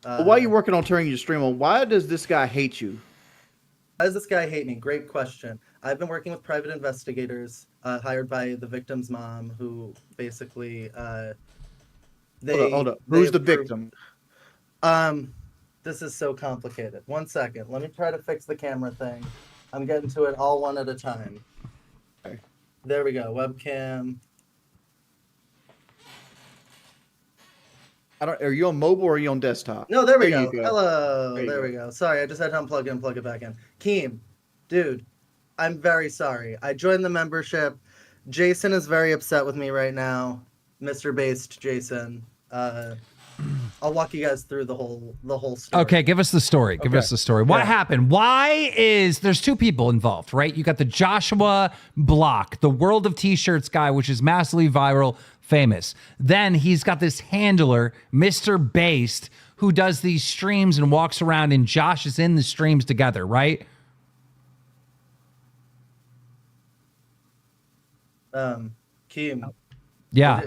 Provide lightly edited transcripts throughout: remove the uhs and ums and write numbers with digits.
While you're working on turning your stream on, why does this guy hate you? Why does this guy hate me? Great question. I've been working with private investigators hired by the victim's mom, who basically Hold they up. they Who's the approve. victim? Um, this is so complicated. One second. Let me try to fix the camera thing. I'm getting to it all one at a time. Okay. There we go. Webcam. Are you on mobile or are you on desktop? No, there we There you go. go. Hello. There you There go. we go. Sorry, I just had to unplug it and plug it back in. Keem, dude, I'm very sorry. I joined the membership. Jason is very upset with me right now. Mr. Based Jason. I'll walk you guys through the whole story. Okay, give us the story. Give us the story. What happened? Why is there's two people involved, right? You got the Joshua Block, the World of T-Shirts guy, which is massively viral, famous. Then he's got this handler, Mr. Based, who does these streams and walks around, and Josh is in the streams together, right? Keem. Yeah.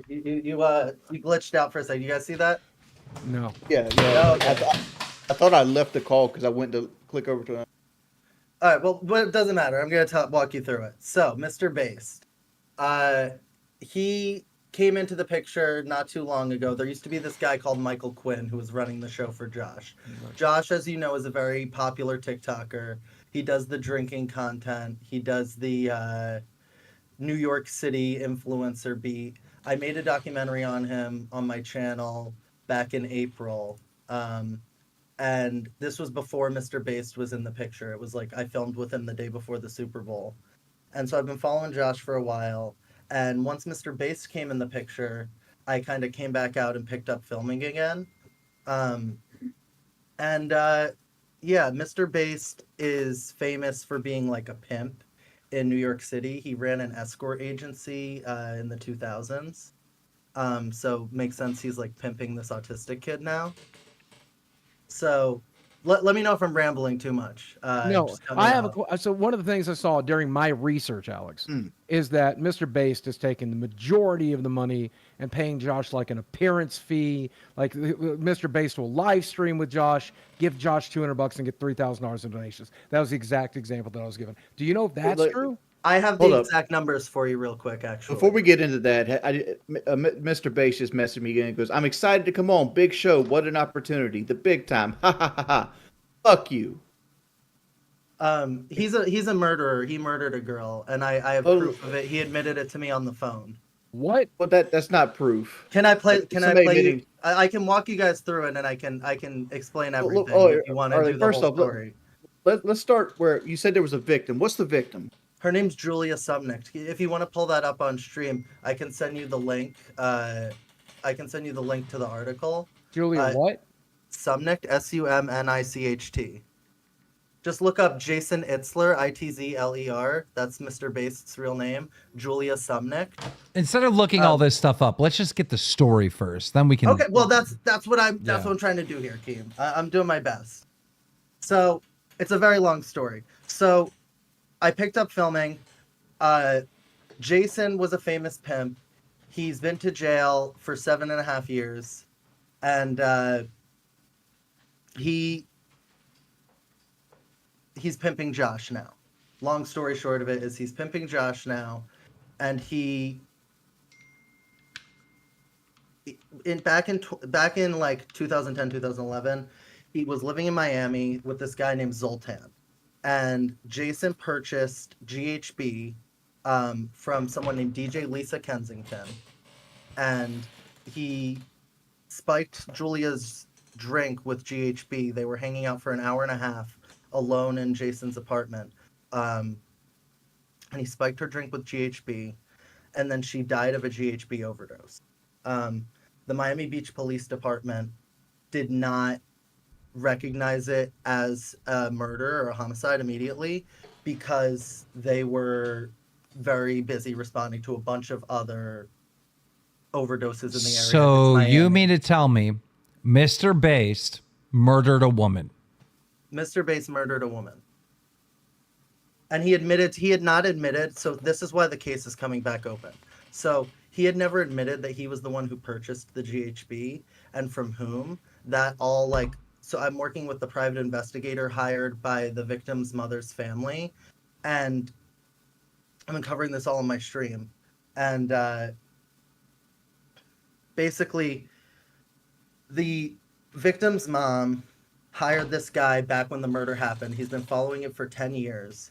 You glitched out for a second. You guys see that? No. Yeah. Oh, okay. I thought I left the call because I went to click over to him. All right. Well, but it doesn't matter. I'm gonna walk you through it. So, Mr. Based, he came into the picture not too long ago. There used to be this guy called Michael Quinn who was running the show for Josh. Josh, as you know, is a very popular TikToker. He does the drinking content. He does the New York City influencer beat. I made a documentary on him on my channel back in April. And this was before Mr. Based was in the picture. It was like I filmed with him the day before the Super Bowl. And so I've been following Josh for a while. And once Mr. Based came in the picture, I kind of came back out and picked up filming again. And yeah, Mr. Based is famous for being like a pimp in New York City. He ran an escort agency in the 2000s. So makes sense he's like pimping this autistic kid now. So let me know if I'm rambling too much. No, Just cut me I have off. so one of the things I saw during my research, Alex, is that Mr. Based is taking the majority of the money and paying Josh like an appearance fee. Like Mr. Based will live stream with Josh, give Josh $200 and get $3,000 in donations. That was the exact example that I was given. Do you know if that's look, true? I have Hold the up. exact numbers for you real quick, actually. Before we get into that, Mr. Bass just messaged me again and goes, I'm excited to come on. Big show. What an opportunity. The big time. Ha ha ha ha. Fuck you. He's a murderer. He murdered a girl, and I have proof of it. He admitted it to me on the phone. What? Well, that's not proof. Can I play? Like, Can I somebody play? admitting- I can walk you guys through it, and I can explain everything oh, if you want to all right, do the first whole off, story. Let's start where you said there was a victim. What's the victim? Her name's Julia Sumnick. If you want to pull that up on stream, I can send you the link. I can send you the link to the article. Julia, what? Sumnicht, Sumnicht. Just look up Jason Itzler, Itzler. That's Mr. Based's real name. Julia Sumnicht. Instead of looking all this stuff up, let's just get the story first. Then we can. Okay, well that's what what I'm trying to do here, Keem. I'm doing my best. So it's a very long story. So I picked up filming. Jason was a famous pimp. He's been to jail for 7.5 years, and he's pimping Josh now. Long story short of it is he's pimping Josh now, and back in like 2010 2011, he was living in Miami with this guy named Zoltan, and Jason purchased GHB from someone named DJ Lisa Kensington, and he spiked Julia's drink with GHB. They were hanging out for an hour and a half alone in Jason's apartment, and he spiked her drink with GHB, and then she died of a GHB overdose. The Miami Beach Police Department did not recognize it as a murder or a homicide immediately because they were very busy responding to a bunch of other overdoses in the area. So you mean to tell me Mr. Based murdered a woman? Mr. Bass murdered a woman. And he had not admitted, so this is why the case is coming back open. So he had never admitted that he was the one who purchased the GHB and from whom. That all like, so I'm working with the private investigator hired by the victim's mother's family, and I'm uncovering this all in my stream. And basically, the victim's mom hired this guy back when the murder happened. He's been following it for 10 years.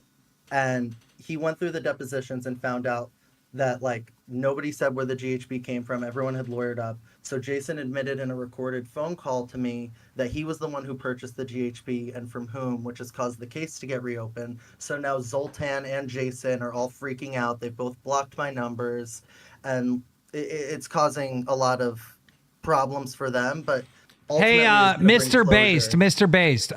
And he went through the depositions and found out that like nobody said where the GHB came from. Everyone had lawyered up. So Jason admitted in a recorded phone call to me that he was the one who purchased the GHB and from whom, which has caused the case to get reopened. So now Zoltan and Jason are all freaking out. They've both blocked my numbers, and it's causing a lot of problems for them. But hey, Mr. Based,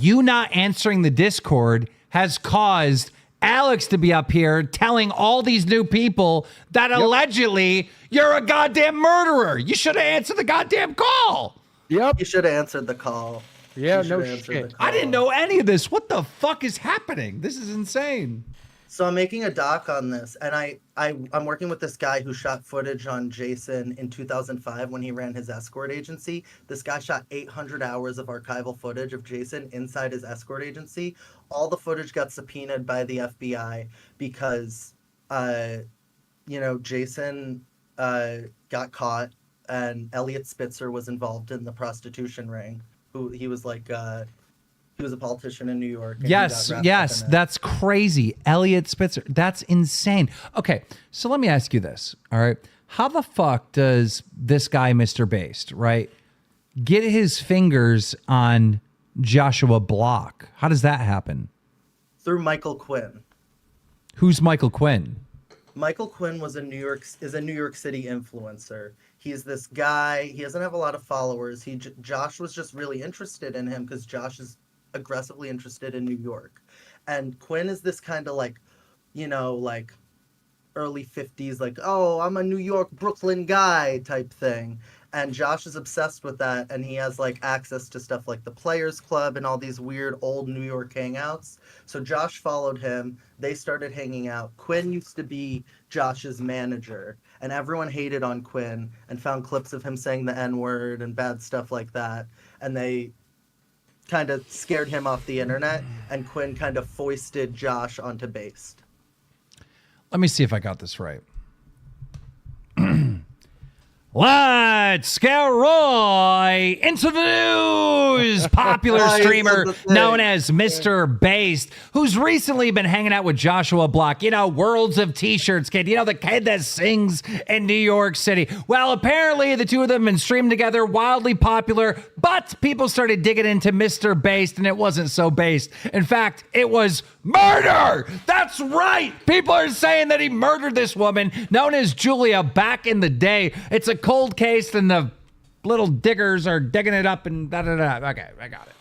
you not answering the Discord has caused Alex to be up here telling all these new people that allegedly you're a goddamn murderer. You should have answered the goddamn call. Yep. You should have answered the call. Yeah, You no should have answered shit. the call. I didn't know any of this. What the fuck is happening? This is insane. So I'm making a doc on this, and I'm working with this guy who shot footage on Jason in 2005 when he ran his escort agency. This guy shot 800 hours of archival footage of Jason inside his escort agency. All the footage got subpoenaed by the FBI because, Jason got caught, and Elliot Spitzer was involved in the prostitution ring. He was a politician in New York. And Yes, that's crazy. Elliot Spitzer. That's insane. Okay, so let me ask you this, all right? How the fuck does this guy, Mr. Based, right, get his fingers on Joshua Block? How does that happen? Through Michael Quinn. Who's Michael Quinn? Michael Quinn is a New York City influencer. He's this guy. He doesn't have a lot of followers. Josh was just really interested in him because Josh is aggressively interested in New York. And Quinn is this kind of like early 50s, like, oh, I'm a New York, Brooklyn guy type thing. And Josh is obsessed with that. And he has like access to stuff like the Players Club and all these weird old New York hangouts. So Josh followed him. They started hanging out. Quinn used to be Josh's manager, and everyone hated on Quinn and found clips of him saying the N-word and bad stuff like that. And they kind of scared him off the internet, and Quinn kind of foisted Josh onto Based. Let me see if I got this right. Let's get Roy into the news. Popular streamer known as Mr. Based, who's recently been hanging out with Joshua Block. You know, Worlds of T-shirts kid. You know, the kid that sings in New York City. Well, apparently the two of them have been streamed together, wildly popular, but people started digging into Mr. Based, and it wasn't so based. In fact, it was murder. That's right. People are saying that he murdered this woman known as Julia back in the day. It's a cold case, and the little diggers are digging it up and da-da-da. Okay, I got it.